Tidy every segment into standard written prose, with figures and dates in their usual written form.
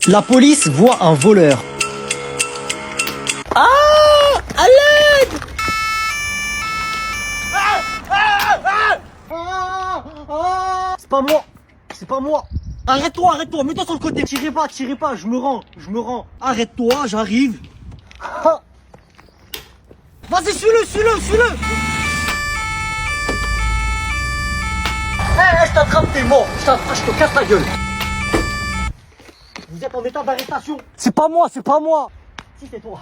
La police voit un voleur. Ah! À l'aide! C'est pas moi. C'est pas moi. Arrête-toi, arrête-toi, mets-toi sur le côté. Tirez pas, je me rends. Arrête-toi, j'arrive. Ah. Vas-y, suis-le. Je t'attrape, t'es mort. Je te casse la gueule. Vous êtes en état d'arrestation. C'est pas moi. Si, c'est toi.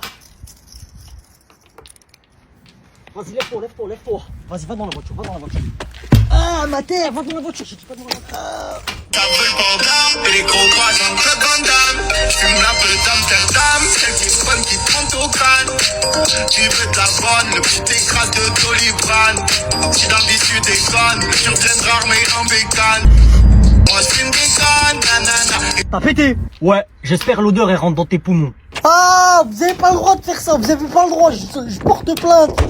Vas-y, lève-toi. Vas-y, va dans la voiture. Ah, ma tête, va dans la voiture. J'ai dit pas dans la voiture. T'as vu le programme et les gros bras dans Club Van Damme. J'fume la peu d'Amsterdam, celle qui spawn qui te monte au crâne. Tu veux de la bonne, le petit écrase de Doliprane. Si dans le bis tu déconnes, tu reviendras armé en bécane. Moi j'fume des connes, nanana. T'as pété? Ouais, j'espère l'odeur elle rentre dans tes poumons. Ah, vous avez pas le droit de faire ça, vous avez pas le droit, je porte plainte.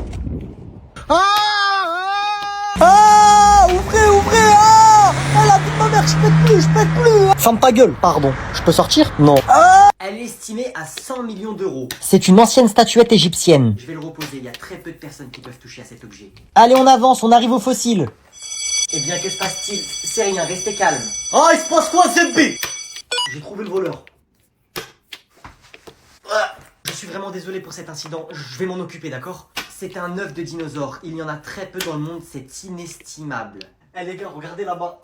Ouvrez, la vie de ma mère, je pète plus. Ferme ta gueule, pardon. Je peux sortir? Non. Elle est estimée à 100 millions d'euros. C'est une ancienne statuette égyptienne. Je vais le reposer, il y a très peu de personnes qui peuvent toucher à cet objet. Allez, on avance, on arrive au fossile. Eh bien, que se passe-t-il? C'est rien, restez calme. Ah, il se passe quoi, ZB? J'ai trouvé le voleur. Je suis vraiment désolé pour cet incident, je vais m'en occuper, d'accord? C'est un œuf de dinosaure, il y en a très peu dans le monde, c'est inestimable. Eh les gars, regardez là-bas.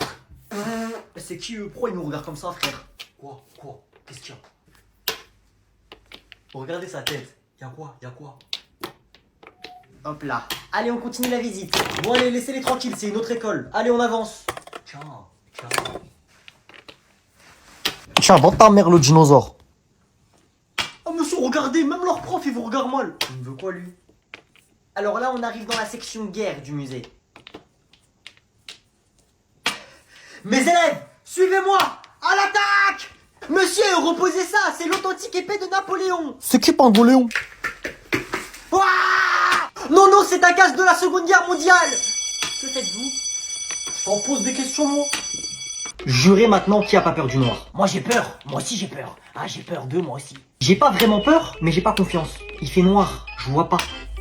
C'est qui eux? Pourquoi ils nous regardent comme ça, frère? Quoi? Qu'est-ce qu'il y a? Regardez sa tête. Y'a quoi? Hop là. Allez, on continue la visite. Bon allez, laissez-les tranquilles, c'est une autre école. Allez, on avance. Tiens, va ta mère le dinosaure. Oh monsieur, regardez, même leur prof, il vous regarde mal. Il me veut quoi lui? Alors là, on arrive dans la section guerre du musée. Mes élèves, suivez-moi. À l'attaque! Monsieur, reposez ça, c'est l'authentique épée de Napoléon. C'est qui Napoléon? Non, c'est un casque de la Seconde Guerre mondiale. Que faites-vous? Je t'en pose des questions, moi. Jurez maintenant qui a pas peur du noir. Moi j'ai peur, moi aussi j'ai peur. Ah j'ai peur d'eux, moi aussi. J'ai pas vraiment peur, mais j'ai pas confiance. Il fait noir, je vois pas.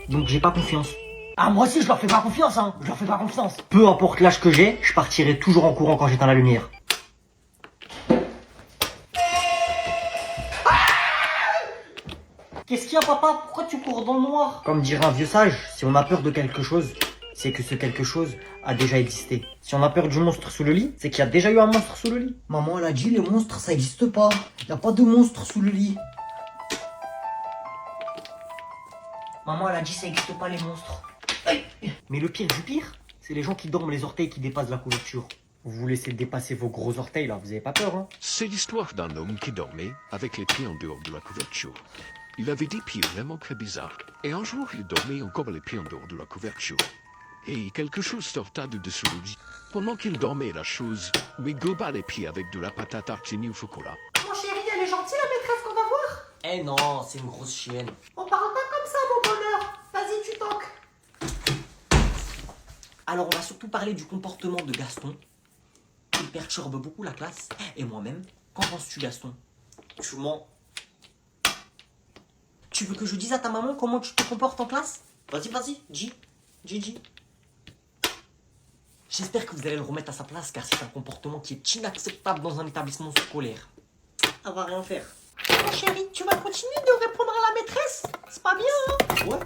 Donc j'ai pas confiance. Ah moi aussi je leur fais pas confiance, hein. Je leur fais pas confiance. Peu importe l'âge que j'ai, je partirai toujours en courant quand j'éteins la lumière. Qu'est-ce qu'il y a papa? Pourquoi tu cours dans le noir? Comme dirait un vieux sage, si on a peur de quelque chose, c'est que ce quelque chose a déjà existé. Si on a peur du monstre sous le lit, c'est qu'il y a déjà eu un monstre sous le lit. Maman elle a dit les monstres ça existe pas. Y a pas de monstre sous le lit. Maman elle a dit ça existe pas les monstres. Aïe. Mais le pire du pire, c'est les gens qui dorment les orteils qui dépassent la couverture. Vous vous laissez dépasser vos gros orteils là, vous avez pas peur hein? C'est l'histoire d'un homme qui dormait avec les pieds en dehors de la couverture. Il avait des pieds vraiment très bizarres. Et un jour, il dormait encore les pieds en dehors de la couverture. Et quelque chose sortait de dessous le lit. Pendant qu'il dormait, la chose lui globa les pieds avec de la pâte à tartiner au chocolat. Mon chéri, elle est gentille la maîtresse qu'on va voir? Eh non, c'est une grosse chienne. On parle pas comme ça, mon bonheur. Vas-y, tu toques. Alors on va surtout parler du comportement de Gaston. Il perturbe beaucoup la classe. Et moi-même, qu'en penses-tu Gaston? Tu mens. Tu veux que je dise à ta maman comment tu te comportes en classe? Vas-y, dis. J'espère que vous allez le remettre à sa place car c'est un comportement qui est inacceptable dans un établissement scolaire. Elle va rien faire. Mon chéri, tu vas continuer de répondre à la maîtresse? C'est pas bien, hein? Ouais.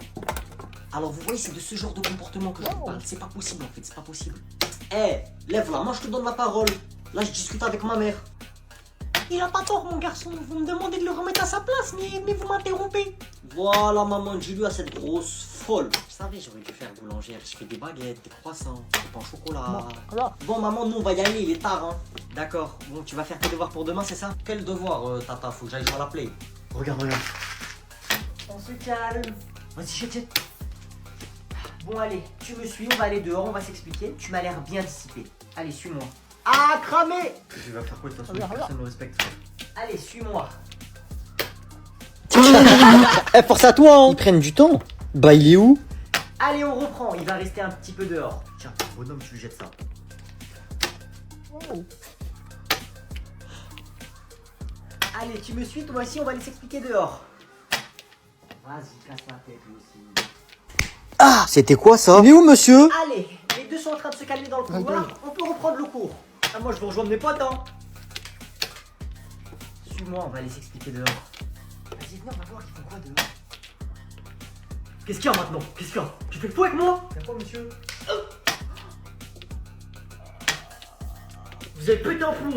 Alors vous voyez, c'est de ce genre de comportement que je vous parle. C'est pas possible en fait, c'est pas possible. Eh, lève là, moi je te donne la parole. Là je discute avec ma mère. Il a pas tort, mon garçon. Vous me demandez de le remettre à sa place, mais vous m'interrompez. Voilà maman, dis-lui à cette grosse folle. Vous savez, j'aurais dû faire boulangère. Je fais des baguettes, des croissants, des pains au chocolat. Bon maman, nous on va y aller, il est tard hein. D'accord, bon tu vas faire tes devoirs pour demain, c'est ça? Quel devoir tata? Faut que j'aille sur la play. Regarde. On se calme. Vas-y, jette. Bon allez, tu me suis, on va aller dehors, on va s'expliquer. Tu m'as l'air bien dissipé. Allez, suis-moi. Ah, cramé! Tu vas faire quoi de toute façon? Personne ne me respecte. Allez, suis-moi. Eh, force à toi, hein. Ils prennent du temps. Bah, il est où? Allez, on reprend. Il va rester un petit peu dehors. Tiens, bonhomme, tu lui jettes ça. Allez, tu me suis, toi aussi, on va aller s'expliquer dehors. Vas-y, casse la tête, lui aussi. Ah, c'était quoi ça? Il est où, monsieur? Allez, les deux sont en train de se calmer dans le couloir, on peut reprendre le cours. Ah, moi, je vais rejoindre mes potes, hein. Suis-moi, on va aller s'expliquer dehors. Vas-y, viens, on va voir qu'ils font quoi dehors. Qu'est-ce qu'il y a maintenant? Qu'est-ce qu'il y a? Tu fais le fou avec moi? Y'a quoi, monsieur? Vous avez pété un plomb.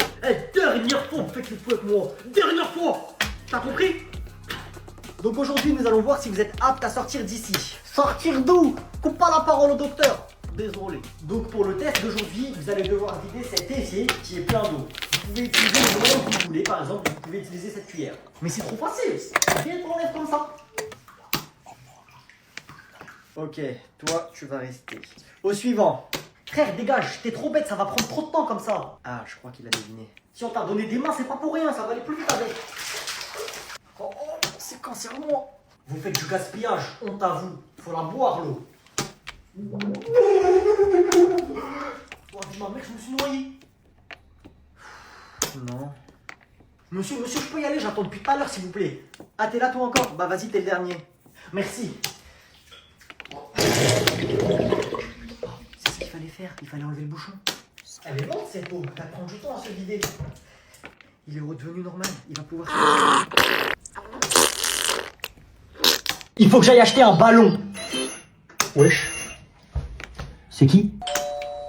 Dernière fois, vous faites le fou avec moi. Dernière fois. T'as compris? Donc aujourd'hui, nous allons voir si vous êtes apte à sortir d'ici. Sortir d'où? Coupe pas la parole au docteur. Désolé. Donc pour le test d'aujourd'hui, vous allez devoir vider cet évier qui est plein d'eau. Vous pouvez utiliser le moyen que vous voulez. Par exemple, vous pouvez utiliser cette cuillère. Mais c'est trop facile. Viens, on l'enlève comme ça. Ok, toi, tu vas rester. Au suivant. Frère, dégage, t'es trop bête, ça va prendre trop de temps comme ça. Ah, je crois qu'il a deviné. Si on t'a donné des mains, c'est pas pour rien, ça va aller plus vite avec. Oh, c'est cancer-moi. Vous faites du gaspillage, honte à vous. Faut la boire, l'eau. Oh, dis-moi, mec, je me suis noyé. Non. Monsieur, je peux y aller, j'attends depuis tout à l'heure, s'il vous plaît. Ah, t'es là, toi encore? Bah, vas-y, t'es le dernier. Merci. C'est ce qu'il fallait faire, il fallait enlever le bouchon. Elle est morte cette eau, elle prend du temps à se vider. Il est redevenu normal, il va pouvoir se... Il faut que j'aille acheter un ballon. Wesh. C'est qui?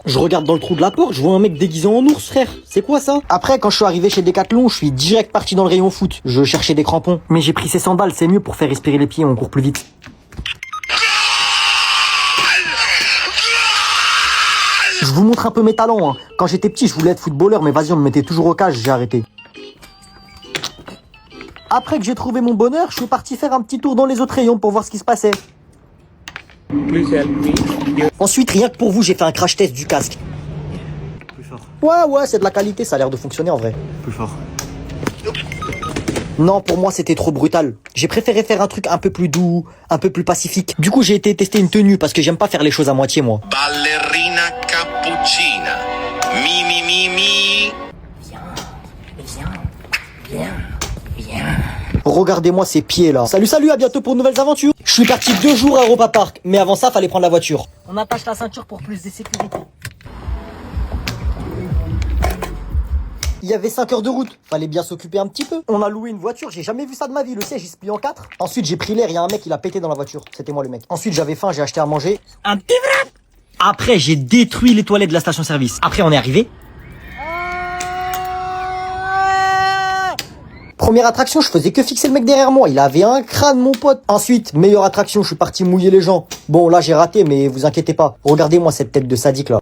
Je regarde dans le trou de la porte, je vois un mec déguisé en ours, frère. C'est quoi ça? Après, quand je suis arrivé chez Decathlon, je suis direct parti dans le rayon foot. Je cherchais des crampons. Mais j'ai pris ces sandales, c'est mieux pour faire respirer les pieds, on court plus vite. Je vous montre un peu mes talents, hein. Quand j'étais petit, je voulais être footballeur, mais vas-y, on me mettait toujours au cage, j'ai arrêté. Après que j'ai trouvé mon bonheur, je suis parti faire un petit tour dans les autres rayons pour voir ce qui se passait. Ensuite, rien que pour vous, j'ai fait un crash test du casque. Plus fort, Ouais, c'est de la qualité, ça a l'air de fonctionner en vrai. plus fort. Non, pour moi, c'était trop brutal. J'ai préféré faire un truc un peu plus doux, un peu plus pacifique. Du coup, j'ai été tester une tenue parce que j'aime pas faire les choses à moitié, moi. Ballerina cappuccina. Mi mi mi mi. Regardez-moi ces pieds là. Salut, à bientôt pour de nouvelles aventures. Je suis parti 2 jours à Europa Park, mais avant ça, fallait prendre la voiture. On attache la ceinture pour plus de sécurité. Il y avait 5 heures de route, fallait bien s'occuper un petit peu. On a loué une voiture, j'ai jamais vu ça de ma vie, le siège il se plie en 4. Ensuite j'ai pris l'air, il y a un mec il a pété dans la voiture, c'était moi le mec. Ensuite j'avais faim, j'ai acheté à manger. Un petit vrai. Après, j'ai détruit les toilettes de la station-service. Après, on est arrivé. Première attraction, je faisais que fixer le mec derrière moi, il avait un crâne mon pote. Ensuite, meilleure attraction, je suis parti mouiller les gens. Bon là j'ai raté mais vous inquiétez pas, regardez-moi cette tête de sadique là.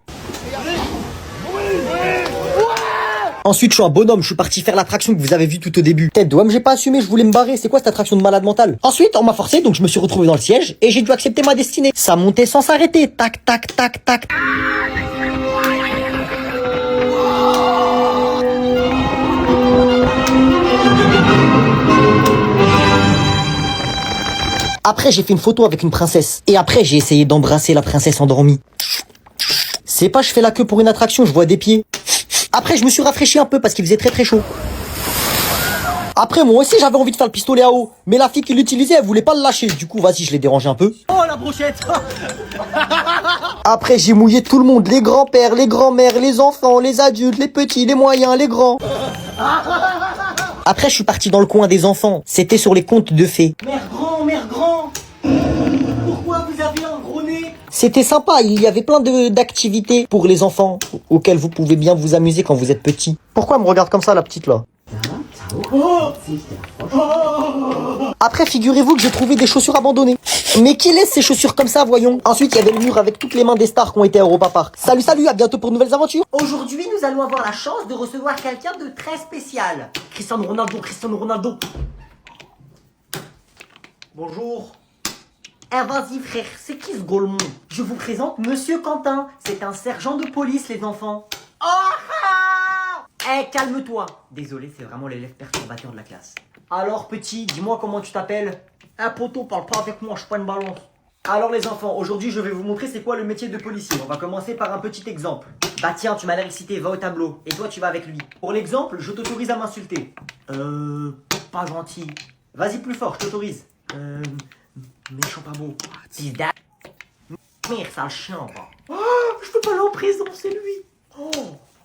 Ensuite, je suis un bonhomme, je suis parti faire l'attraction que vous avez vue tout au début. Tête de homme, j'ai pas assumé, je voulais me barrer, c'est quoi cette attraction de malade mental? Ensuite, on m'a forcé, donc je me suis retrouvé dans le siège et j'ai dû accepter ma destinée. Ça montait sans s'arrêter, tac, tac, tac, tac. Après, j'ai fait une photo avec une princesse. Et après, j'ai essayé d'embrasser la princesse endormie. C'est pas je fais la queue pour une attraction, je vois des pieds. Après, je me suis rafraîchi un peu parce qu'il faisait très chaud. Après, moi aussi, j'avais envie de faire le pistolet à eau. Mais la fille qui l'utilisait, elle voulait pas le lâcher. Du coup, vas-y, je l'ai dérangé un peu. Oh, la brochette. Après, j'ai mouillé tout le monde. Les grands-pères, les grands-mères, les enfants, les adultes, les petits, les moyens, les grands. Après, je suis parti dans le coin des enfants. C'était sur les contes de fées. Mère grand. Pourquoi vous avez un gros nez? C'était sympa, il y avait plein d'activités pour les enfants auxquelles vous pouvez bien vous amuser quand vous êtes petit. Pourquoi elle me regarde comme ça la petite là? Après figurez-vous que j'ai trouvé des chaussures abandonnées. Mais qui laisse ces chaussures comme ça voyons? Ensuite il y avait le mur avec toutes les mains des stars qui ont été à Europa Park. Salut, à bientôt pour de nouvelles aventures. Aujourd'hui, nous allons avoir la chance de recevoir quelqu'un de très spécial. Cristiano Ronaldo. Bonjour. Eh vas-y frère, c'est qui ce golemon? Je vous présente Monsieur Quentin. C'est un sergent de police les enfants. Eh calme-toi. Désolé, c'est vraiment l'élève perturbateur de la classe. Alors petit, dis-moi comment tu t'appelles? Eh poto, parle pas avec moi, je suis pas une balance. Alors les enfants, aujourd'hui je vais vous montrer c'est quoi le métier de policier. On va commencer par un petit exemple. Bah tiens, tu m'as l'air excité, va au tableau. Et toi tu vas avec lui. Pour l'exemple, je t'autorise à m'insulter. Pas gentil. Vas-y plus fort, je t'autorise. Méchant pas beau. Pizda. Merde, sale chien, va. Oh, je peux pas aller en prison, c'est lui. Oh.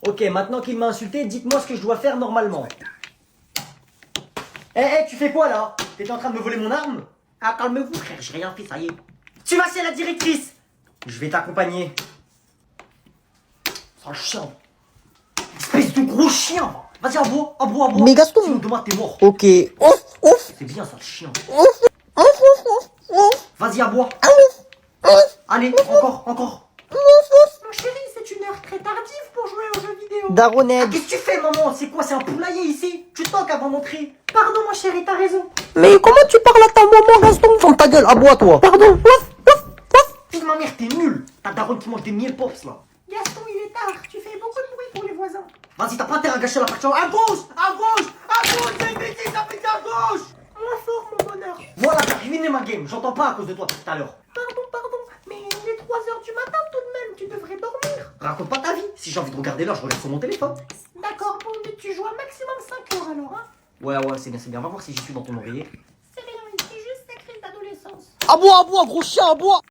Ok, maintenant qu'il m'a insulté, dites-moi ce que je dois faire normalement. Tu fais quoi là? T'étais en train de me voler mon arme? Ah, calmez-vous, frère, j'ai rien fait, ça y est. Tu vas chez la directrice. Je vais t'accompagner. Sale chien. Espèce de gros chien, va. Vas-y, aboie. Mais Gaston. Sinon demain t'es mort. Ok. Ouf, ouf. C'est bien ça, le chien. Ouf, ouf, ouf, ouf, ouf. Vas-y, aboie. Ouf, ouf. Allez, encore. Mon chéri, c'est une heure très tardive pour jouer aux jeux vidéo. Daronette. Qu'est-ce que tu fais, maman? C'est quoi? C'est un poulailler ici? Tu toques avant d'entrer. Pardon, mon chéri, t'as raison. Mais comment tu parles à ta maman, Gaston? Ferme ta gueule, aboie toi. Pardon. Ouf, ouf, ouf. Fils de ma mère, t'es nul. Ta daronne qui mange des miel pops là. Gaston, il est tard, tu fais beaucoup de bruit pour les voisins. Vas-y, t'as pas intérêt à gâcher la partie. À gauche, c'est une bêtise, ça fait à gauche. Moins fort, mon bonheur. Voilà, t'as ruiné ma game. J'entends pas à cause de toi tout à l'heure. Pardon, mais il est 3h du matin tout de même, tu devrais dormir. Raconte pas ta vie. Si j'ai envie de regarder l'heure, je regarde sur mon téléphone. D'accord, bon, mais tu joues un maximum 5 heures alors, hein. Ouais, c'est bien. Va voir si j'y suis dans ton oreiller. C'est rien, c'est juste sa crise d'adolescence. Aboie, gros chien, aboie.